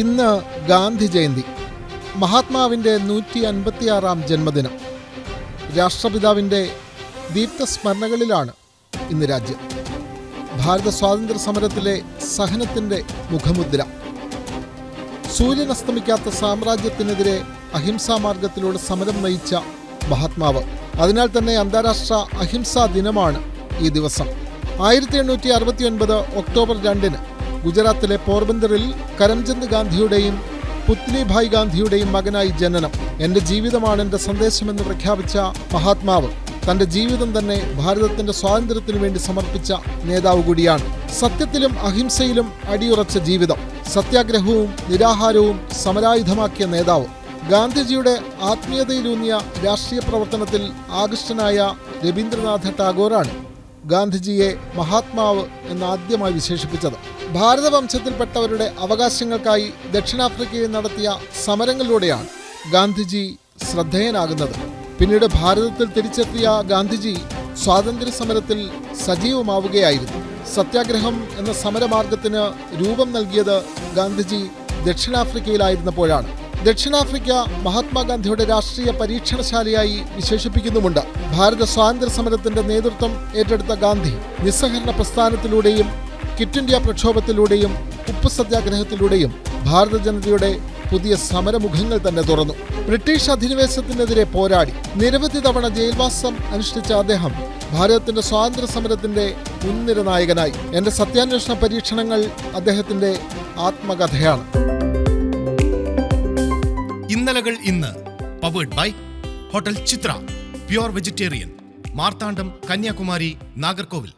ഇന്ന് ഗാന്ധി ജയന്തി, മഹാത്മാവിൻ്റെ 156-ാം ജന്മദിനം. രാഷ്ട്രപിതാവിൻ്റെ ദീപ്തസ്മരണകളിലാണ് ഇന്ന് രാജ്യം. ഭാരത സ്വാതന്ത്ര്യ സമരത്തിലെ സഹനത്തിൻ്റെ മുഖമുദ്ര. സൂര്യൻ അസ്തമിക്കാത്ത സാമ്രാജ്യത്തിനെതിരെ അഹിംസാ മാർഗത്തിലൂടെ സമരം നയിച്ച മഹാത്മാവ്. അതിനാൽ തന്നെ അന്താരാഷ്ട്ര അഹിംസാ ദിനമാണ് ഈ ദിവസം. 1869 ഒക്ടോബർ 2-ന് ഗുജറാത്തിലെ പോർബന്ദറിൽ കരംചന്ദ് ഗാന്ധിയുടെയും പുത്ലിഭായ് ഗാന്ധിയുടെയും മകനായി ജനനം. എൻ്റെ ജീവിതമാണ് എൻ്റെ സന്ദേശമെന്ന് പ്രഖ്യാപിച്ച മഹാത്മാവ് തൻ്റെ ജീവിതം തന്നെ ഭാരതത്തിൻ്റെ സ്വാതന്ത്ര്യത്തിനു വേണ്ടി സമർപ്പിച്ച നേതാവ് കൂടിയാണ്. സത്യത്തിലും അഹിംസയിലും അടിയുറച്ച ജീവിതം, സത്യാഗ്രഹവും നിരാഹാരവും സമരായുധമാക്കിയ നേതാവ്. ഗാന്ധിജിയുടെ ആത്മീയതയിലൂന്നിയ രാഷ്ട്രീയ പ്രവർത്തനത്തിൽ ആകൃഷ്ടനായ രവീന്ദ്രനാഥ ടാഗോറാണ് ഗാന്ധിജിയെ മഹാത്മാവ് എന്നാദ്യമായി വിശേഷിപ്പിച്ചത്. ഭാരതവംശത്തിൽപ്പെട്ടവരുടെ അവകാശങ്ങൾക്കായി ദക്ഷിണാഫ്രിക്കയിൽ നടത്തിയ സമരങ്ങളിലൂടെയാണ് ഗാന്ധിജി ശ്രദ്ധേയനാകുന്നത്. പിന്നീട് ഭാരതത്തിൽ തിരിച്ചെത്തിയ ഗാന്ധിജി സ്വാതന്ത്ര്യ സമരത്തിൽ സജീവമാവുകയായിരുന്നു. സത്യാഗ്രഹം എന്ന സമരമാർഗത്തിന് രൂപം നൽകിയത് ഗാന്ധിജി ദക്ഷിണാഫ്രിക്കയിലായിരുന്നപ്പോഴാണ്. ദക്ഷിണാഫ്രിക്ക മഹാത്മാഗാന്ധിയുടെ രാഷ്ട്രീയ പരീക്ഷണശാലയായി വിശേഷിപ്പിക്കുന്നുമുണ്ട്. ഭാരത സ്വാതന്ത്ര്യ സമരത്തിന്റെ നേതൃത്വം ഏറ്റെടുത്ത ഗാന്ധി നിസ്സഹകരണ പ്രസ്ഥാനത്തിലൂടെയും ക്വിറ്റ് ഇന്ത്യ പ്രക്ഷോഭത്തിലൂടെയും ഉപ്പ് സത്യാഗ്രഹത്തിലൂടെയും ഭാരത ജനതയുടെ പുതിയ സമരമുഖങ്ങൾ തന്നെ തുറന്നു. ബ്രിട്ടീഷ് അധിനിവേശത്തിനെതിരെ പോരാടി നിരവധി തവണ ജയിൽവാസം അനുഷ്ഠിച്ച അദ്ദേഹം ഭാരതത്തിന്റെ സ്വാതന്ത്ര്യ സമരത്തിന്റെ മുൻനിര നായകനായി. എന്റെ സത്യാന്വേഷണ പരീക്ഷണങ്ങൾ അദ്ദേഹത്തിന്റെ ആത്മകഥയാണ്. ഇന്നലകൾ ഇന്ന് powered by hotel Chithra, pure vegetarian, Marthandam, Kanyakumari, Nagercoil.